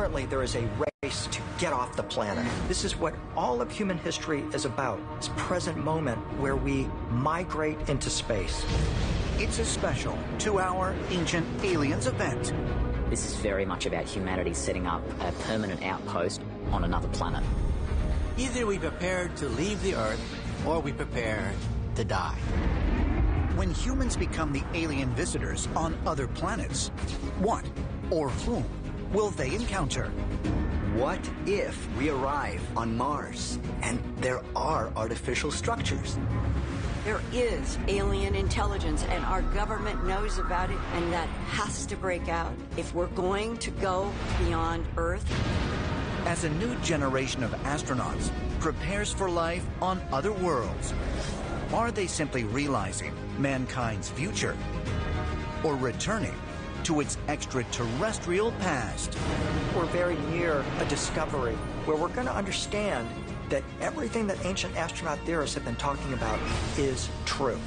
Currently, there is a race to get off the planet. This is what all of human history is about, this present moment where we migrate into space. It's a special 2-hour Ancient Aliens event. This is very much about humanity setting up a permanent outpost on another planet. Either we prepare to leave the Earth, or we prepare to die. When humans become the alien visitors on other planets, what or whom will they encounter? What if we arrive on Mars and there are artificial structures? There is alien intelligence, and our government knows about it, and that has to break out if we're going to go beyond Earth. As a new generation of astronauts prepares for life on other worlds, are they simply realizing mankind's future or returning to its extraterrestrial past? We're very near a discovery where we're going to understand that everything that ancient astronaut theorists have been talking about is true.